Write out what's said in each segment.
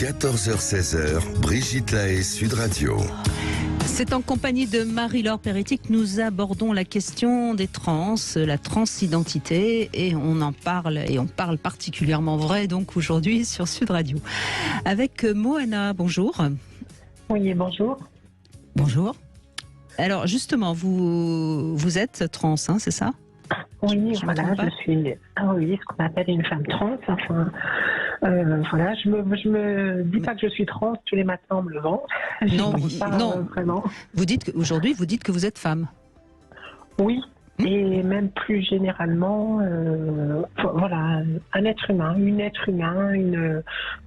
14h-16h, Brigitte Lahaie, Sud Radio. C'est en compagnie de Marie-Laure Peretti que nous abordons la question des trans, la transidentité, et on en parle, et on parle particulièrement vrai donc aujourd'hui sur Sud Radio. Avec Moana, bonjour. Oui, bonjour. Bonjour. Alors justement, vous êtes trans, hein, c'est ça ? Oui, voilà, je suis ce qu'on appelle une femme trans. Enfin, voilà, je me dis pas que je suis trans tous les matins en me levant. Non, vraiment. Vous dites que vous êtes femme. Oui. Et même plus généralement, voilà, un être humain, une être humain,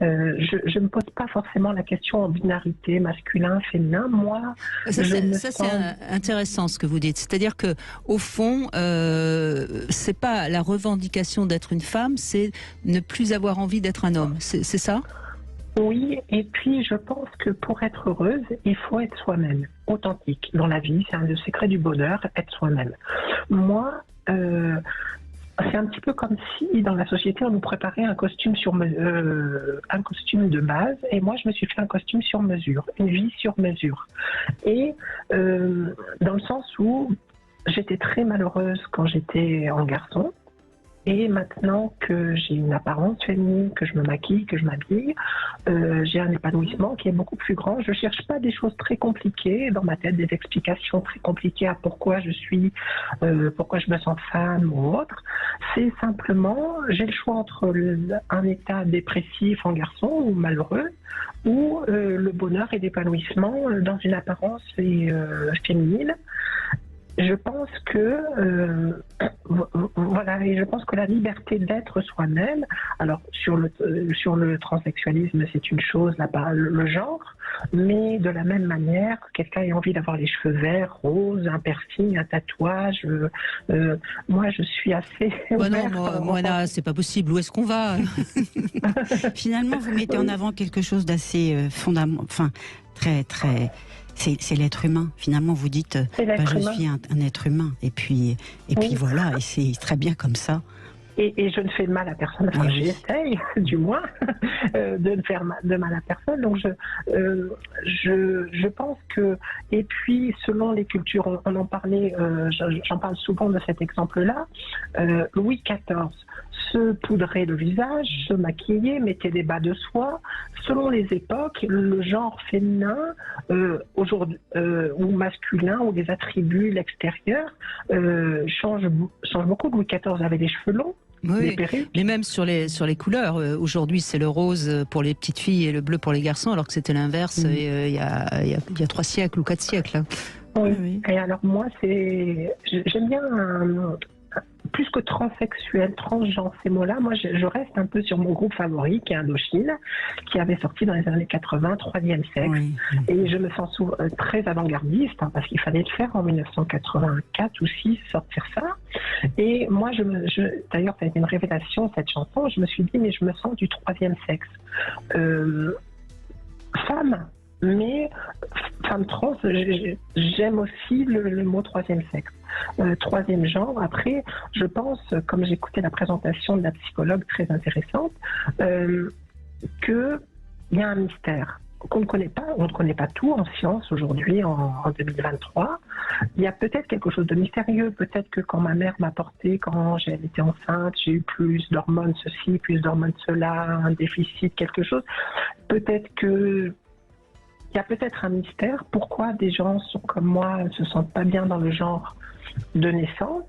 je me pose pas forcément la question en binarité masculin, féminin. Moi, c'est intéressant ce que vous dites. C'est-à-dire que au fond, c'est pas la revendication d'être une femme, c'est ne plus avoir envie d'être un homme. C'est ça ? Oui, et puis je pense que pour être heureuse, il faut être soi-même, authentique. Dans la vie, c'est un des secrets du bonheur, être soi-même. Moi, c'est un petit peu comme si dans la société on nous préparait un costume un costume de base, et moi je me suis fait un costume sur mesure, une vie sur mesure. Et dans le sens où j'étais très malheureuse quand j'étais en garçon. Et maintenant que j'ai une apparence féminine, que je me maquille, que je m'habille, j'ai un épanouissement qui est beaucoup plus grand. Je cherche pas des choses très compliquées dans ma tête, des explications très compliquées à pourquoi je me sens femme ou autre. C'est simplement, j'ai le choix entre un état dépressif en garçon ou malheureux, ou le bonheur et l'épanouissement dans une apparence féminine. Je pense que voilà, et je pense que la liberté d'être soi-même. Alors sur le transsexualisme, c'est une chose, le genre, mais de la même manière, quelqu'un ait envie d'avoir les cheveux verts, roses, un piercing, un tatouage. Moi, je suis assez. Non, moi là, c'est pas possible. Où est-ce qu'on va ? Finalement, vous mettez en avant quelque chose d'assez fondamental, enfin très. C'est l'être humain. Finalement, vous dites, je suis un être humain. Et puis voilà, et c'est très bien comme ça. Et je ne fais de mal à personne. Enfin, j'essaye, du moins, de ne faire de mal à personne. Donc, je pense que... Et puis, selon les cultures, on en parlait, j'en parle souvent de cet exemple-là. Louis XIV se poudrait le visage, se maquillait, mettait des bas de soie. Selon les époques, le genre féminin aujourd'hui ou masculin, ou les attributs, l'extérieur, change beaucoup. Louis XIV avait des cheveux longs. Oui, mais même sur les couleurs, aujourd'hui c'est le rose pour les petites filles et le bleu pour les garçons, alors que c'était l'inverse il y a 3 siècles ou 4 siècles. Oui. Et alors moi, j'aime bien plus que transsexuel, transgenre, ces mots-là, moi je reste un peu sur mon groupe favori qui est Indochine, qui avait sorti dans les années 80, Troisième sexe. Oui. Et je me sens très avant-gardiste, parce qu'il fallait le faire en 1984 ou 6, sortir ça. Et moi, d'ailleurs, ça a été une révélation, cette chanson, je me suis dit, mais je me sens du troisième sexe. Femme, mais femme trans, j'aime aussi le mot troisième sexe. Troisième genre. Après, je pense, comme j'écoutais la présentation de la psychologue très intéressante, qu'il y a un mystère qu'on ne connaît pas. On ne connaît pas tout en science aujourd'hui, en 2023. Il y a peut-être quelque chose de mystérieux. Peut-être que quand ma mère m'a portée, quand j'ai été enceinte, j'ai eu plus d'hormones ceci, plus d'hormones cela, un déficit, quelque chose. Peut-être que il y a peut-être un mystère. Pourquoi des gens sont comme moi, ne se sentent pas bien dans le genre de naissance,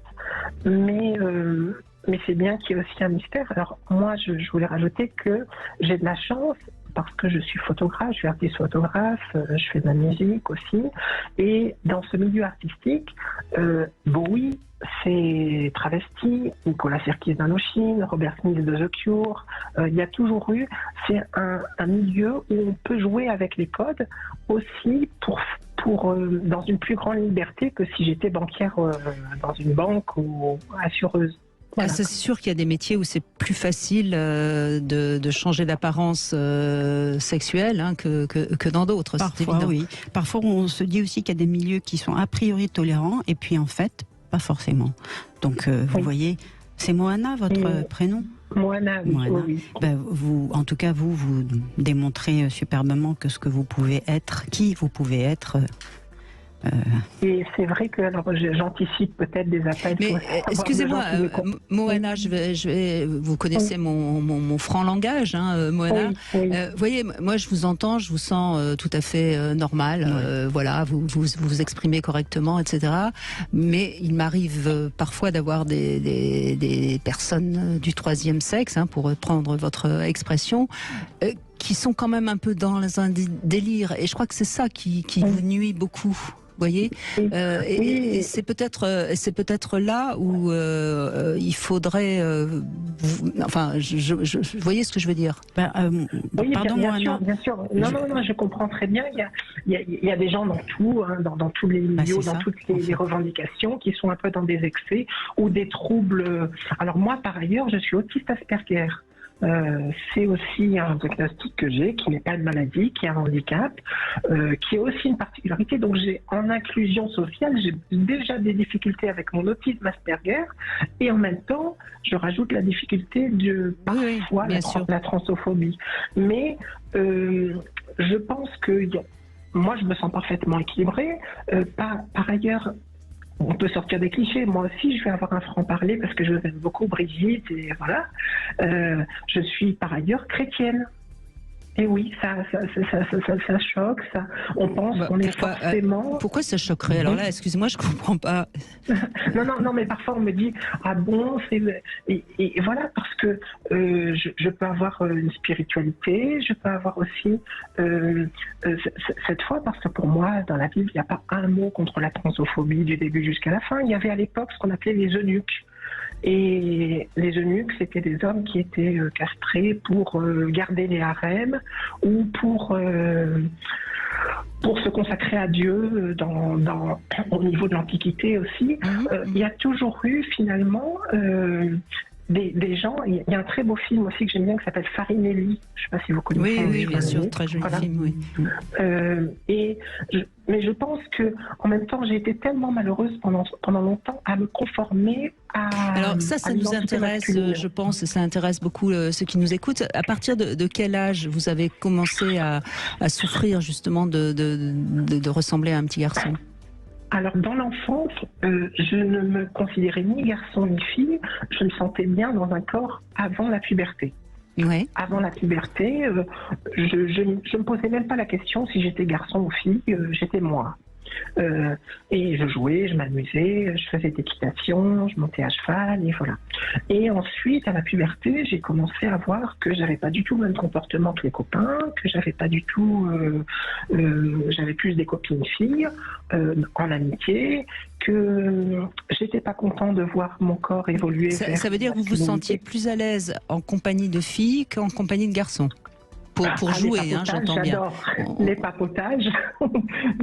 mais c'est bien qu'il y ait aussi un mystère. Alors moi, je voulais rajouter que j'ai de la chance parce que je suis photographe, je suis artiste photographe, je fais de la musique aussi, et dans ce milieu artistique, Bowie, c'est Travesti, Nicolas Sirkis d'Indochine, Robert Smith de The Cure, il y a toujours eu, c'est un milieu où on peut jouer avec les codes aussi pour dans une plus grande liberté que si j'étais banquière dans une banque ou assureuse. Voilà. C'est sûr qu'il y a des métiers où c'est plus facile de changer d'apparence sexuelle que dans d'autres. Parfois, oui. Parfois, on se dit aussi qu'il y a des milieux qui sont a priori tolérants et puis en fait, pas forcément. Donc, vous voyez, c'est Moana, votre prénom ? Moana, Moana. Oui. Ben, en tout cas, vous démontrez superbement que ce que vous pouvez être, qui vous pouvez être. Et c'est vrai que alors j'anticipe peut-être des appels. Mais excusez-moi, Moana, vous connaissez mon franc langage, hein, Moana. Oui. Vous voyez, moi je vous entends, je vous sens tout à fait normal. Voilà, vous exprimez correctement, etc. Mais il m'arrive parfois d'avoir des personnes du troisième sexe, hein, pour reprendre votre expression, qui sont quand même un peu dans un délire. Et je crois que c'est ça qui vous nuit beaucoup. Vous voyez, et c'est peut-être là où il faudrait. Enfin, vous voyez ce que je veux dire. Oui, pardon, bien sûr. Non, je comprends très bien. Il y a des gens dans tout, hein, dans tous les milieux, dans toutes les revendications, qui sont un peu dans des excès ou des troubles. Alors moi, par ailleurs, je suis autiste Asperger. C'est aussi un diagnostic que j'ai, qui n'est pas une maladie, qui est un handicap, qui est aussi une particularité. Donc en inclusion sociale, j'ai déjà des difficultés avec mon autisme Asperger, et en même temps, je rajoute la difficulté de parfois la transophobie. Mais je pense que moi, je me sens parfaitement équilibrée. Par ailleurs, on peut sortir des clichés. Moi aussi, je vais avoir un franc-parler parce que je vous aime beaucoup, Brigitte, et voilà. Je suis par ailleurs chrétienne. Et oui, ça choque. Ça. On pense qu'on est forcément... pourquoi ça choquerait? Alors là, excusez-moi, je comprends pas. non, mais parfois on me dit « Ah bon ?» et voilà, parce que je peux avoir une spiritualité, je peux avoir aussi cette foi, parce que pour moi, dans la Bible, il n'y a pas un mot contre la transophobie du début jusqu'à la fin. Il y avait à l'époque ce qu'on appelait les eunuques. Et les eunuques, c'était des hommes qui étaient castrés pour garder les harems ou pour se consacrer à Dieu au niveau de l'Antiquité aussi. Il y a toujours eu finalement des gens. Il y a un très beau film aussi que j'aime bien qui s'appelle Farinelli. Je ne sais pas si vous connaissez. Oui, bien sûr, très joli film. Oui. Mais je pense que en même temps, j'ai été tellement malheureuse pendant longtemps à me conformer à. Alors ça nous intéresse, je pense, ça intéresse beaucoup ceux qui nous écoutent. À partir de quel âge vous avez commencé à souffrir justement de ressembler à un petit garçon? Alors, dans l'enfance, je ne me considérais ni garçon ni fille. Je me sentais bien dans un corps avant la puberté. Ouais. Avant la puberté, je me posais même pas la question si j'étais garçon ou fille, j'étais moi. Et je jouais, je m'amusais, je faisais d'équitation, je montais à cheval, et voilà. Et ensuite, à la puberté, j'ai commencé à voir que j'avais pas du tout le même comportement que les copains, que j'avais pas du tout, j'avais plus des copines filles en amitié, que j'étais pas content de voir mon corps évoluer. Ça veut dire que vous vous sentiez plus à l'aise en compagnie de filles qu'en compagnie de garçons? Pour jouer, hein, j'entends bien. J'adore les papotages.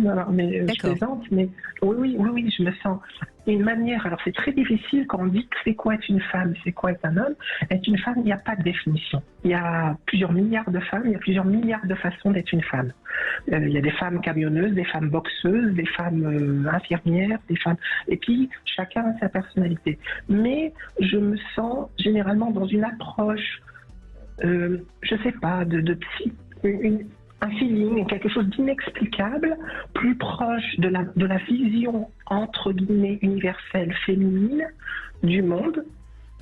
non, mais je plaisante, mais oui, je me sens une manière. Alors c'est très difficile quand on dit que c'est quoi être une femme, c'est quoi être un homme. Être une femme, il n'y a pas de définition. Il y a plusieurs milliards de femmes, il y a plusieurs milliards de façons d'être une femme. Il y a des femmes camionneuses, des femmes boxeuses, des femmes infirmières, des femmes. Et puis chacun a sa personnalité. Mais je me sens généralement dans une approche. Je sais pas, un feeling, quelque chose d'inexplicable, plus proche de la vision entre guillemets universelle féminine du monde,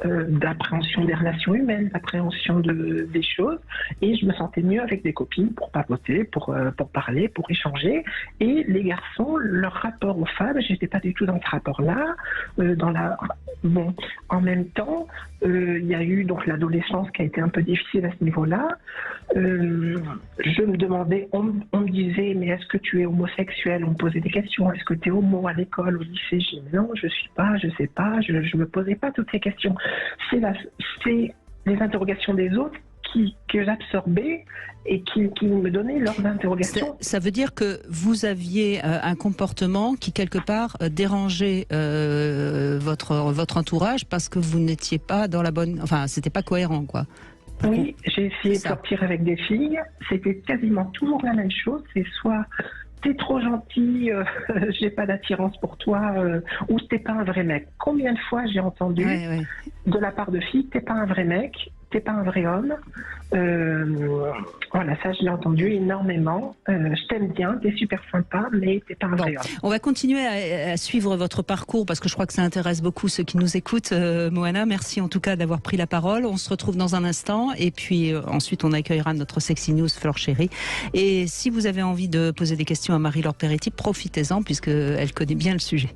d'appréhension des relations humaines, d'appréhension des choses, et je me sentais mieux avec des copines pour papoter, pour parler, pour échanger. Et les garçons, leur rapport aux femmes, j'étais pas du tout dans ce rapport-là. En même temps, il y a eu donc l'adolescence qui a été un peu difficile à ce niveau-là. Je me demandais, on me disait, mais est-ce que tu es homosexuel? On me posait des questions. Est-ce que tu es homo à l'école, au lycée? J'ai dit non, je suis pas, je sais pas, je me posais pas toutes ces questions. C'est les interrogations des autres que j'absorbais et qui me donnaient leurs interrogations. Ça veut dire que vous aviez un comportement qui quelque part dérangeait votre entourage parce que vous n'étiez pas dans la bonne... Enfin, c'était pas cohérent, quoi. Oui, j'ai essayé de sortir avec des filles. C'était quasiment toujours la même chose. C'est soit t'es trop gentil, j'ai pas d'attirance pour toi, ou t'es pas un vrai mec. Combien de fois j'ai entendu de la part de filles, t'es pas un vrai mec, t'es pas un vrai homme. Voilà, ça je l'ai entendu énormément. Je t'aime bien, t'es super sympa, mais t'es pas un vrai homme. On va continuer à suivre votre parcours parce que je crois que ça intéresse beaucoup ceux qui nous écoutent. Moana, merci en tout cas d'avoir pris la parole. On se retrouve dans un instant et puis ensuite on accueillera notre Sexy News Fleur Chérie. Et si vous avez envie de poser des questions à Marie-Laure Peretti, profitez-en puisqu'elle connaît bien le sujet.